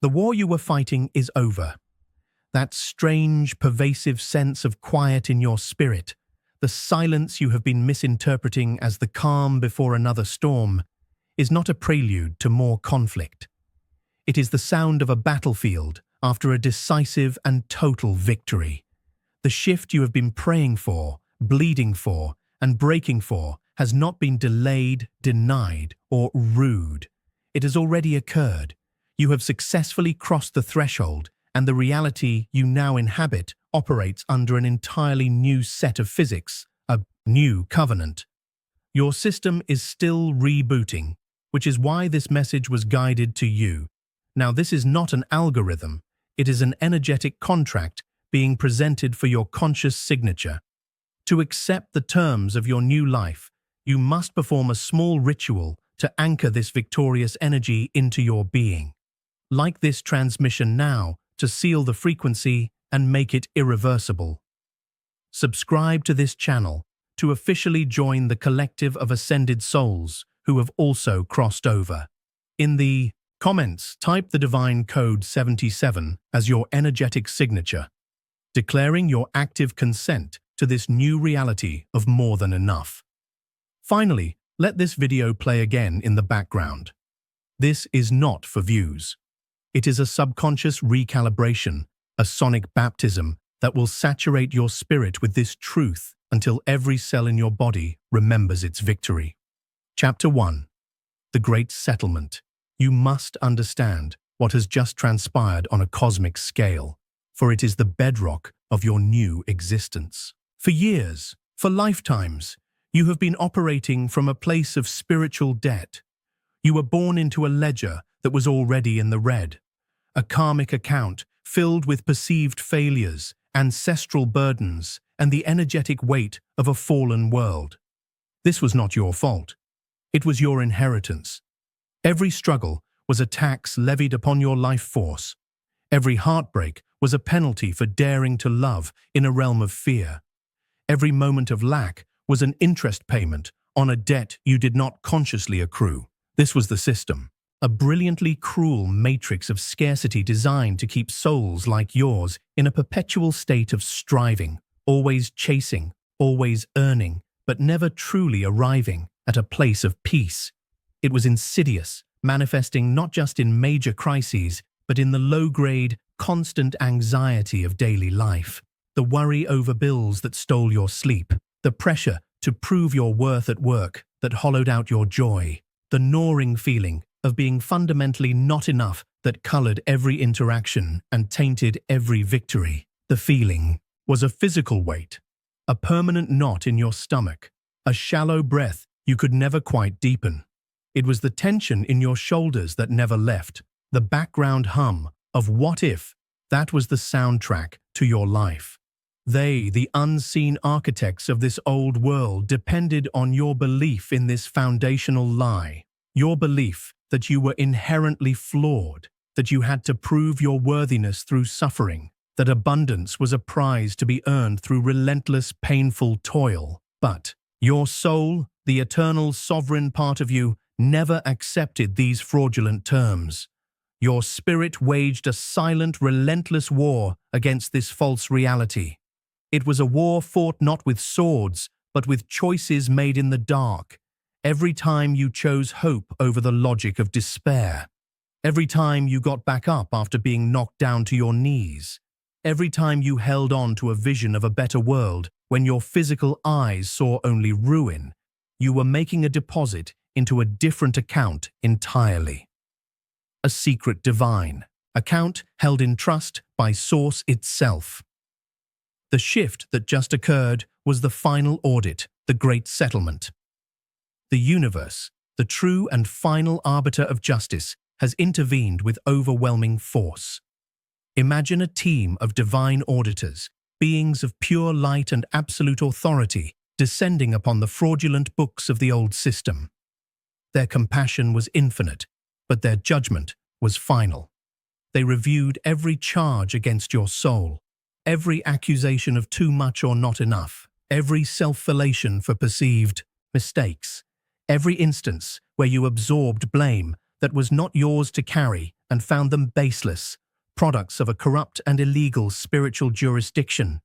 The war you were fighting is over. That strange, pervasive sense of quiet in your spirit, the silence you have been misinterpreting as the calm before another storm, is not a prelude to more conflict. It is the sound of a battlefield after a decisive and total victory. The shift you have been praying for, bleeding for, and breaking for has not been delayed, denied, or rude. It has already occurred. You have successfully crossed the threshold, and the reality you now inhabit operates under an entirely new set of physics, a new covenant. Your system is still rebooting, which is why this message was guided to you. Now, this is not an algorithm. It is an energetic contract being presented for your conscious signature. To accept the terms of your new life, you must perform a small ritual to anchor this victorious energy into your being. Like this transmission now to seal the frequency and make it irreversible. Subscribe to this channel to officially join the collective of ascended souls who have also crossed over. In the comments, type the divine code 77 as your energetic signature, declaring your active consent to this new reality of more than enough. Finally, let this video play again in the background. This is not for views. It is a subconscious recalibration, a sonic baptism that will saturate your spirit with this truth until every cell in your body remembers its victory. Chapter 1. The Great Settlement. You must understand what has just transpired on a cosmic scale, for it is the bedrock of your new existence. For years, for lifetimes, you have been operating from a place of spiritual debt. You were born into a ledger that was already in the red, a karmic account filled with perceived failures, ancestral burdens, and the energetic weight of a fallen world. This was not your fault. It was your inheritance. Every struggle was a tax levied upon your life force. Every heartbreak was a penalty for daring to love in a realm of fear. Every moment of lack was an interest payment on a debt you did not consciously accrue. This was the system, a brilliantly cruel matrix of scarcity designed to keep souls like yours in a perpetual state of striving, always chasing, always earning, but never truly arriving at a place of peace. It was insidious, manifesting not just in major crises, but in the low-grade, constant anxiety of daily life. The worry over bills that stole your sleep, the pressure to prove your worth at work that hollowed out your joy, the gnawing feeling of being fundamentally not enough that colored every interaction and tainted every victory. The feeling was a physical weight, a permanent knot in your stomach, a shallow breath you could never quite deepen. It was the tension in your shoulders that never left, the background hum of what if that was the soundtrack to your life. They, the unseen architects of this old world, depended on your belief in this foundational lie, your belief that you were inherently flawed, that you had to prove your worthiness through suffering, that abundance was a prize to be earned through relentless, painful toil. But your soul, the eternal sovereign part of you, never accepted these fraudulent terms. Your spirit waged a silent, relentless war against this false reality. It was a war fought not with swords, but with choices made in the dark. Every time you chose hope over the logic of despair. Every time you got back up after being knocked down to your knees. Every time you held on to a vision of a better world when your physical eyes saw only ruin, you were making a deposit into a different account entirely. A secret divine account held in trust by Source itself. The shift that just occurred was the final audit, the Great Settlement. The universe, the true and final arbiter of justice, has intervened with overwhelming force. Imagine a team of divine auditors, beings of pure light and absolute authority, descending upon the fraudulent books of the old system. Their compassion was infinite, but their judgment was final. They reviewed every charge against your soul, every accusation of too much or not enough, every self-felation for perceived mistakes, every instance where you absorbed blame that was not yours to carry and found them baseless, products of a corrupt and illegal spiritual jurisdiction.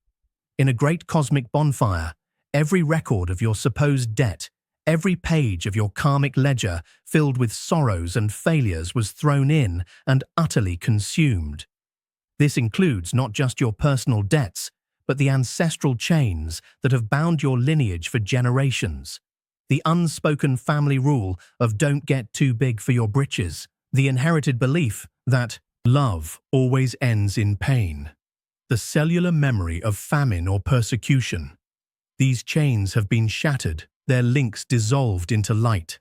In a great cosmic bonfire, every record of your supposed debt, every page of your karmic ledger filled with sorrows and failures was thrown in and utterly consumed. This includes not just your personal debts, but the ancestral chains that have bound your lineage for generations. The unspoken family rule of don't get too big for your britches. The inherited belief that love always ends in pain. The cellular memory of famine or persecution. These chains have been shattered, their links dissolved into light.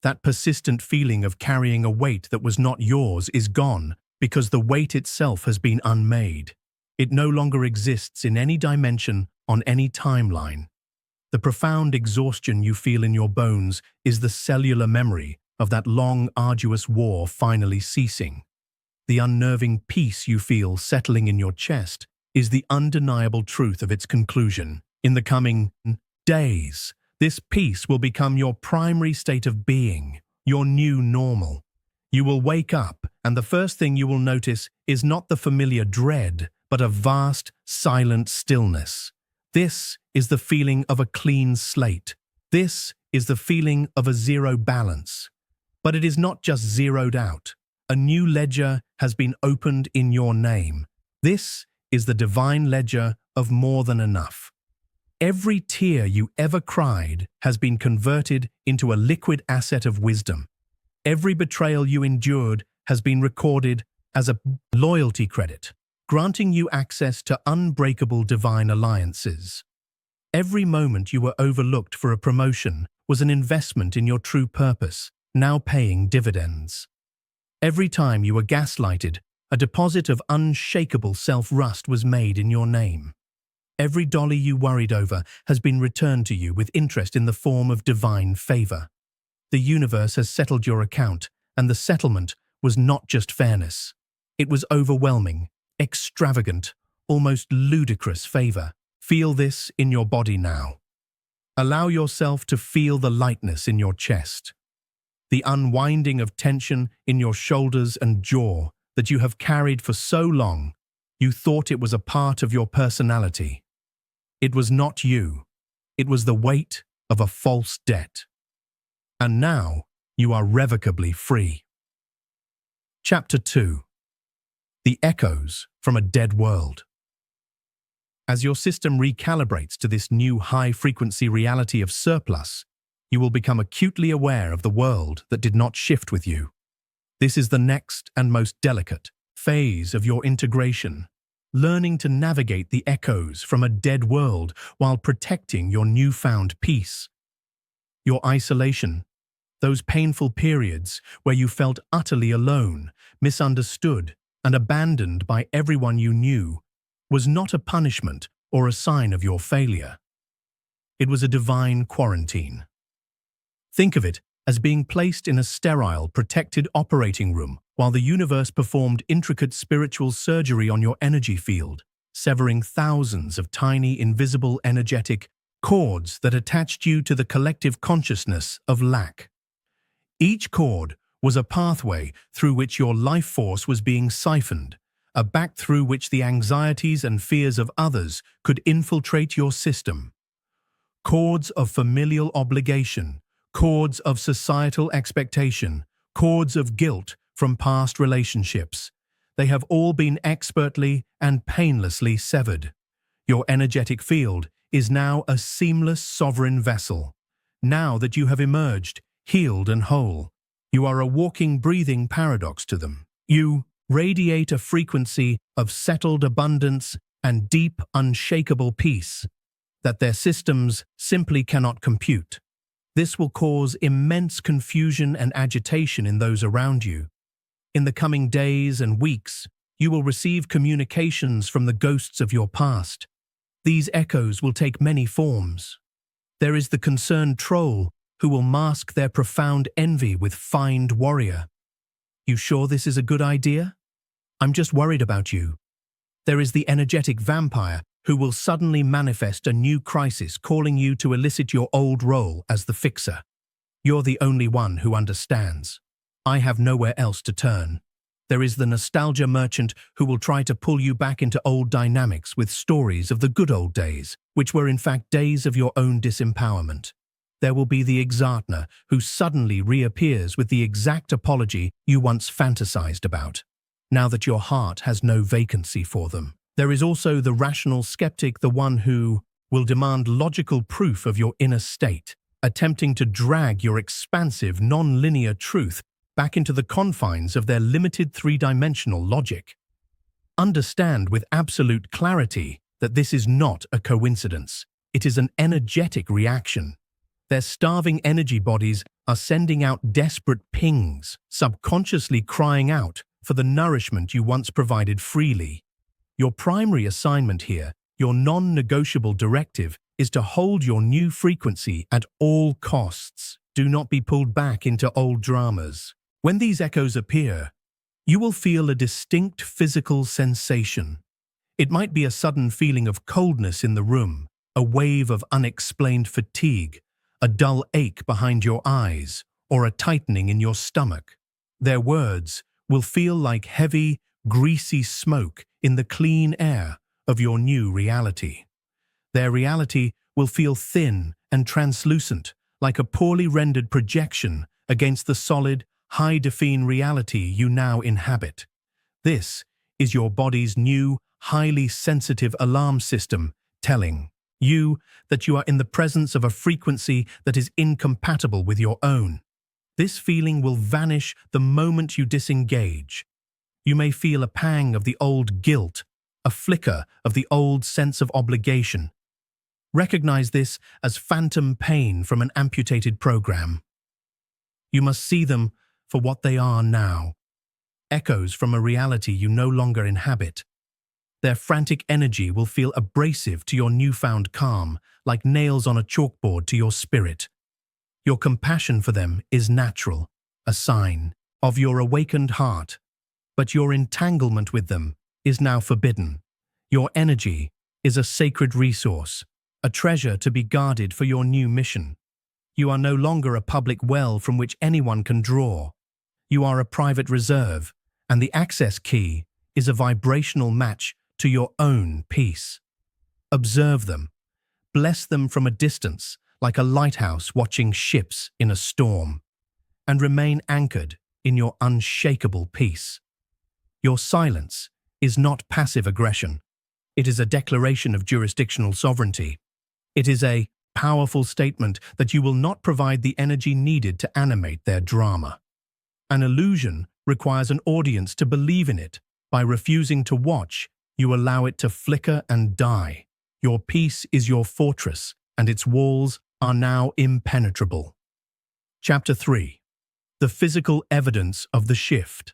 That persistent feeling of carrying a weight that was not yours is gone because the weight itself has been unmade. It no longer exists in any dimension on any timeline. The profound exhaustion you feel in your bones is the cellular memory of that long, arduous war finally ceasing. The unnerving peace you feel settling in your chest is the undeniable truth of its conclusion. In the coming days, this peace will become your primary state of being, your new normal. You will wake up, and the first thing you will notice is not the familiar dread, but a vast, silent stillness. This is the feeling of a clean slate. This is the feeling of a zero balance. But it is not just zeroed out. A new ledger has been opened in your name. This is the divine ledger of more than enough. Every tear you ever cried has been converted into a liquid asset of wisdom. Every betrayal you endured has been recorded as a loyalty credit, granting you access to unbreakable divine alliances. Every moment you were overlooked for a promotion was an investment in your true purpose, now paying dividends. Every time you were gaslighted, a deposit of unshakable self-rust was made in your name. Every dollar you worried over has been returned to you with interest in the form of divine favor. The universe has settled your account, and the settlement was not just fairness. It was overwhelming, extravagant, almost ludicrous favor. Feel this in your body now. Allow yourself to feel the lightness in your chest, the unwinding of tension in your shoulders and jaw that you have carried for so long you thought it was a part of your personality. It was not you. It was the weight of a false debt. And now you are irrevocably free. Chapter 2. The Echoes from a Dead World. As your system recalibrates to this new high-frequency reality of surplus, you will become acutely aware of the world that did not shift with you. This is the next and most delicate phase of your integration, learning to navigate the echoes from a dead world while protecting your newfound peace. Your isolation, those painful periods where you felt utterly alone, misunderstood, and abandoned by everyone you knew, was not a punishment or a sign of your failure. It was a divine quarantine. Think of it as being placed in a sterile, protected operating room while the universe performed intricate spiritual surgery on your energy field, severing thousands of tiny, invisible, energetic cords that attached you to the collective consciousness of lack. Each cord was a pathway through which your life force was being siphoned, a back through which the anxieties and fears of others could infiltrate your system. Cords of familial obligation, cords of societal expectation, cords of guilt from past relationships. They have all been expertly and painlessly severed. Your energetic field is now a seamless, sovereign vessel. Now that you have emerged, healed and whole, you are a walking, breathing paradox to them. You radiate a frequency of settled abundance and deep, unshakable peace that their systems simply cannot compute. This will cause immense confusion and agitation in those around you. In the coming days and weeks, you will receive communications from the ghosts of your past. These echoes will take many forms. There is the concerned troll who will mask their profound envy with fiend warrior. You sure this is a good idea? I'm just worried about you. There is the energetic vampire who will suddenly manifest a new crisis, calling you to elicit your old role as the fixer. You're the only one who understands. I have nowhere else to turn. There is the nostalgia merchant who will try to pull you back into old dynamics with stories of the good old days, which were in fact days of your own disempowerment. There will be the exartner who suddenly reappears with the exact apology you once fantasized about, now that your heart has no vacancy for them. There is also the rational skeptic, the one who will demand logical proof of your inner state, attempting to drag your expansive, non-linear truth back into the confines of their limited three-dimensional logic. Understand with absolute clarity that this is not a coincidence. It is an energetic reaction. Their starving energy bodies are sending out desperate pings, subconsciously crying out for the nourishment you once provided freely. Your primary assignment here, your non-negotiable directive, is to hold your new frequency at all costs. Do not be pulled back into old dramas. When these echoes appear, you will feel a distinct physical sensation. It might be a sudden feeling of coldness in the room, a wave of unexplained fatigue, a dull ache behind your eyes, or a tightening in your stomach. Their words will feel like heavy, greasy smoke in the clean air of your new reality. Their reality will feel thin and translucent, like a poorly rendered projection against the solid, high-define reality you now inhabit. This is your body's new, highly sensitive alarm system telling you that you are in the presence of a frequency that is incompatible with your own. This feeling will vanish the moment you disengage. You may feel a pang of the old guilt, a flicker of the old sense of obligation. Recognize this as phantom pain from an amputated program. You must see them for what they are now, echoes from a reality you no longer inhabit. Their frantic energy will feel abrasive to your newfound calm, like nails on a chalkboard to your spirit. Your compassion for them is natural, a sign of your awakened heart, but your entanglement with them is now forbidden. Your energy is a sacred resource, a treasure to be guarded for your new mission. You are no longer a public well from which anyone can draw. You are a private reserve, and the access key is a vibrational match to your own peace. Observe them. Bless them from a distance, like a lighthouse watching ships in a storm, and remain anchored in your unshakable peace. Your silence is not passive aggression. It is a declaration of jurisdictional sovereignty. It is a powerful statement that you will not provide the energy needed to animate their drama. An illusion requires an audience to believe in it. By refusing to watch, you allow it to flicker and die. Your peace is your fortress, and its walls are now impenetrable. Chapter 3. The physical evidence of the shift.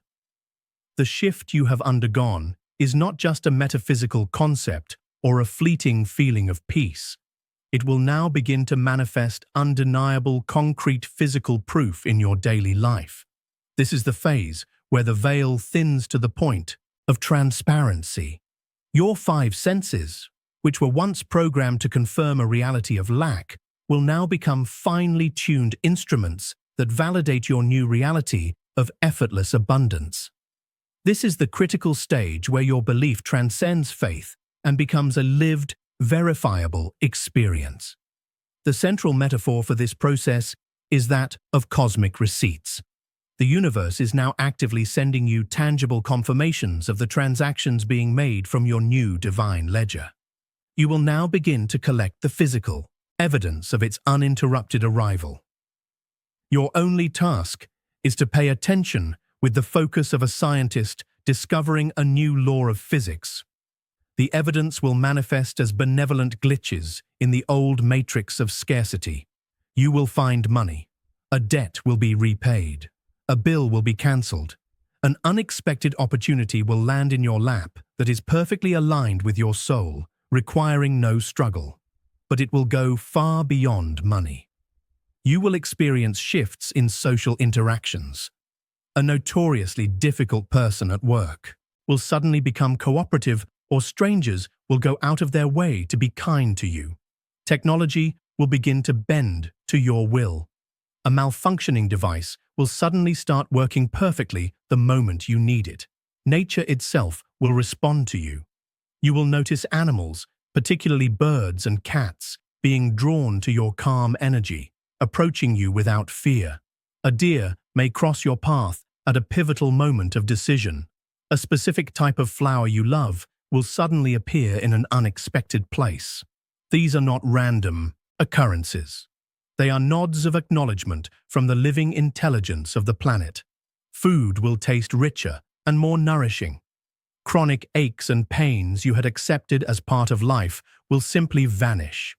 The shift you have undergone is not just a metaphysical concept or a fleeting feeling of peace. It will now begin to manifest undeniable, concrete physical proof in your daily life. This is the phase where the veil thins to the point of transparency. Your five senses, which were once programmed to confirm a reality of lack, will now become finely tuned instruments that validate your new reality of effortless abundance. This is the critical stage where your belief transcends faith and becomes a lived, verifiable experience. The central metaphor for this process is that of cosmic receipts. The universe is now actively sending you tangible confirmations of the transactions being made from your new divine ledger. You will now begin to collect the physical evidence of its uninterrupted arrival. Your only task is to pay attention with the focus of a scientist discovering a new law of physics. The evidence will manifest as benevolent glitches in the old matrix of scarcity. You will find money. A debt will be repaid. A bill will be cancelled. An unexpected opportunity will land in your lap that is perfectly aligned with your soul, requiring no struggle. But it will go far beyond money. You will experience shifts in social interactions. A notoriously difficult person at work will suddenly become cooperative, or strangers will go out of their way to be kind to you. Technology will begin to bend to your will. A malfunctioning device will suddenly start working perfectly the moment you need it. Nature itself will respond to you. You will notice animals, particularly birds and cats, being drawn to your calm energy, approaching you without fear. A deer may cross your path at a pivotal moment of decision. A specific type of flower you love will suddenly appear in an unexpected place. These are not random occurrences. They are nods of acknowledgement from the living intelligence of the planet. Food will taste richer and more nourishing. Chronic aches and pains you had accepted as part of life will simply vanish.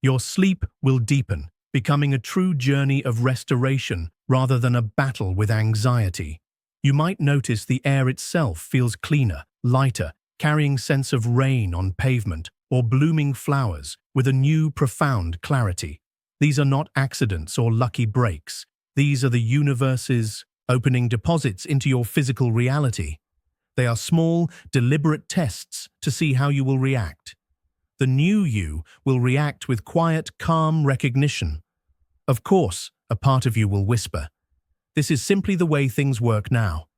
Your sleep will deepen, becoming a true journey of restoration rather than a battle with anxiety. You might notice the air itself feels cleaner, lighter, carrying sense of rain on pavement or blooming flowers with a new profound clarity. These are not accidents or lucky breaks. These are the universe's opening deposits into your physical reality. They are small, deliberate tests to see how you will react. The new you will react with quiet, calm recognition. Of course, a part of you will whisper, "This is simply the way things work now."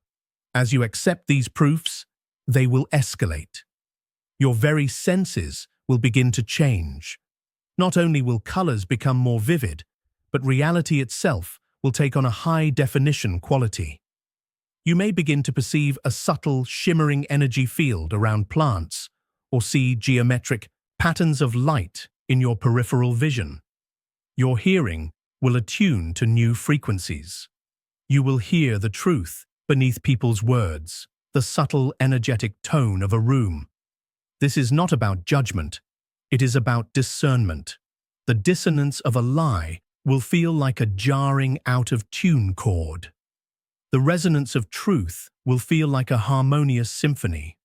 As you accept these proofs, they will escalate. Your very senses will begin to change. Not only will colors become more vivid, but reality itself will take on a high-definition quality. You may begin to perceive a subtle, shimmering energy field around plants, or see geometric patterns of light in your peripheral vision. Your hearing will attune to new frequencies. You will hear the truth beneath people's words, the subtle, energetic tone of a room. This is not about judgment. It is about discernment. The dissonance of a lie will feel like a jarring out-of-tune chord. The resonance of truth will feel like a harmonious symphony.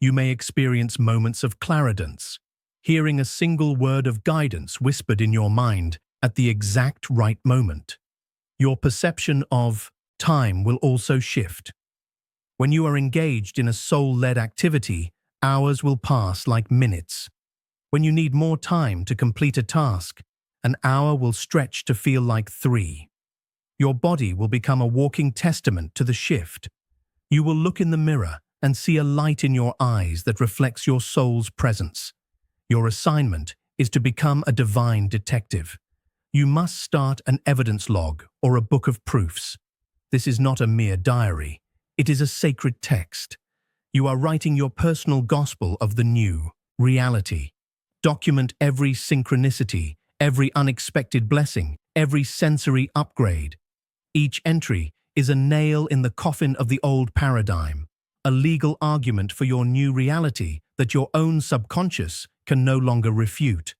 You may experience moments of claridance, hearing a single word of guidance whispered in your mind at the exact right moment. Your perception of time will also shift. When you are engaged in a soul-led activity, hours will pass like minutes. When you need more time to complete a task, an hour will stretch to feel like 3. Your body will become a walking testament to the shift. You will look in the mirror and see a light in your eyes that reflects your soul's presence. Your assignment is to become a divine detective. You must start an evidence log or a book of proofs. This is not a mere diary. It is a sacred text. You are writing your personal gospel of the new reality. Document every synchronicity, every unexpected blessing, every sensory upgrade. Each entry is a nail in the coffin of the old paradigm, a legal argument for your new reality that your own subconscious can no longer refute.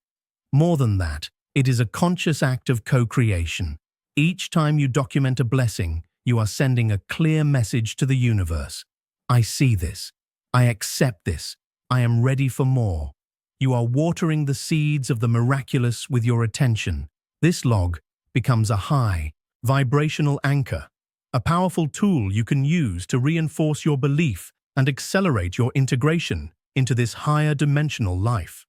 More than that, it is a conscious act of co-creation. Each time you document a blessing, you are sending a clear message to the universe. I see this. I accept this. I am ready for more. You are watering the seeds of the miraculous with your attention. This log becomes a high, vibrational anchor, a powerful tool you can use to reinforce your belief and accelerate your integration into this higher dimensional life.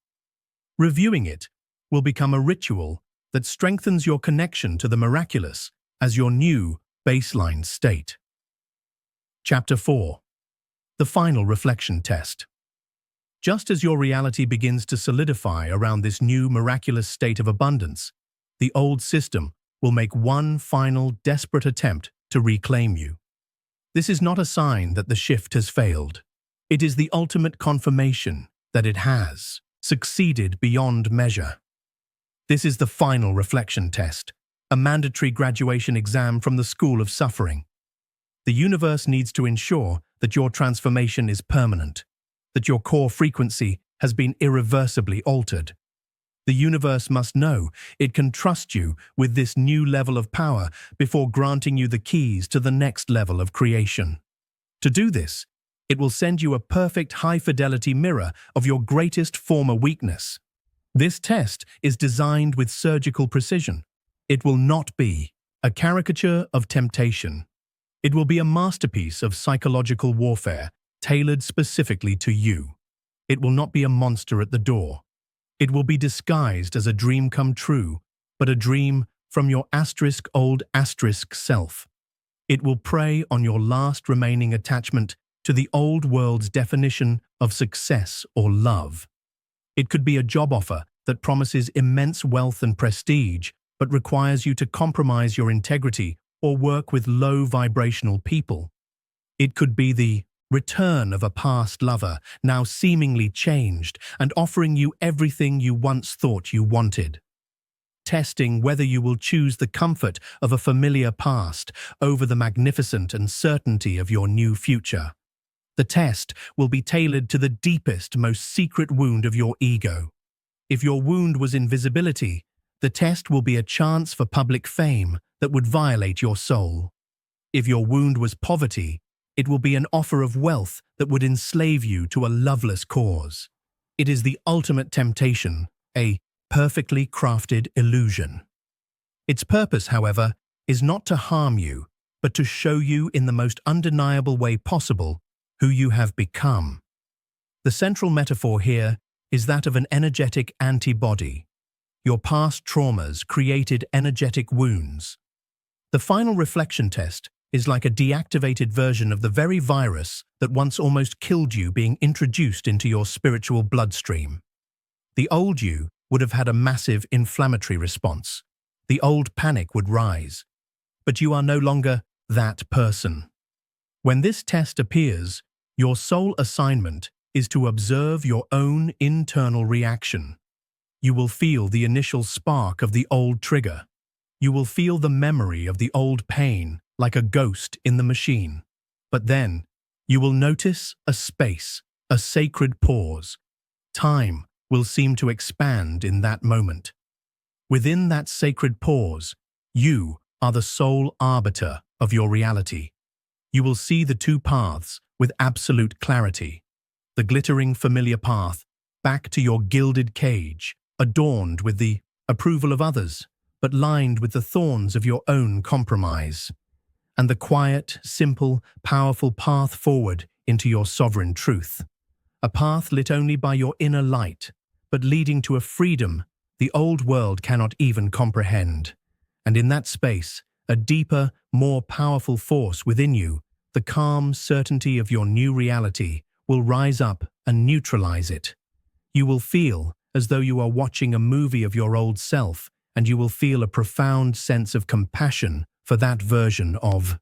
Reviewing it will become a ritual that strengthens your connection to the miraculous as your new baseline state. Chapter 4. The final reflection test. Just as your reality begins to solidify around this new miraculous state of abundance, the old system will make one final desperate attempt to reclaim you. This is not a sign that the shift has failed. It is the ultimate confirmation that it has succeeded beyond measure. This is the final reflection test, a mandatory graduation exam from the school of suffering. The universe needs to ensure that your transformation is permanent, that your core frequency has been irreversibly altered. The universe must know it can trust you with this new level of power before granting you the keys to the next level of creation. To do this, it will send you a perfect high-fidelity mirror of your greatest former weakness. This test is designed with surgical precision. It will not be a caricature of temptation. It will be a masterpiece of psychological warfare, tailored specifically to you. It will not be a monster at the door. It will be disguised as a dream come true, but a dream from your old self. It will prey on your last remaining attachment to the old world's definition of success or love. It could be a job offer that promises immense wealth and prestige, but requires you to compromise your integrity or work with low vibrational people. It could be the return of a past lover, now seemingly changed and offering you everything you once thought you wanted. Testing whether you will choose the comfort of a familiar past over the magnificent uncertainty of your new future. The test will be tailored to the deepest, most secret wound of your ego. If your wound was invisibility, the test will be a chance for public fame that would violate your soul. If your wound was poverty, it will be an offer of wealth that would enslave you to a loveless cause. It is the ultimate temptation, a perfectly crafted illusion. Its purpose, however, is not to harm you, but to show you in the most undeniable way possible who you have become. The central metaphor here is that of an energetic antibody. Your past traumas created energetic wounds. The final reflection test is like a deactivated version of the very virus that once almost killed you being introduced into your spiritual bloodstream. The old you would have had a massive inflammatory response. The old panic would rise. But you are no longer that person. When this test appears, your sole assignment is to observe your own internal reaction. You will feel the initial spark of the old trigger. You will feel the memory of the old pain like a ghost in the machine. But then, you will notice a space, a sacred pause. Time will seem to expand in that moment. Within that sacred pause, you are the sole arbiter of your reality. You will see the two paths with absolute clarity. The glittering familiar path back to your gilded cage, adorned with the approval of others, but lined with the thorns of your own compromise. And the quiet, simple, powerful path forward into your sovereign truth. A path lit only by your inner light, but leading to a freedom the old world cannot even comprehend. And in that space, a deeper, more powerful force within you, the calm certainty of your new reality, will rise up and neutralize it. You will feel as though you are watching a movie of your old self, and you will feel a profound sense of compassion for that version of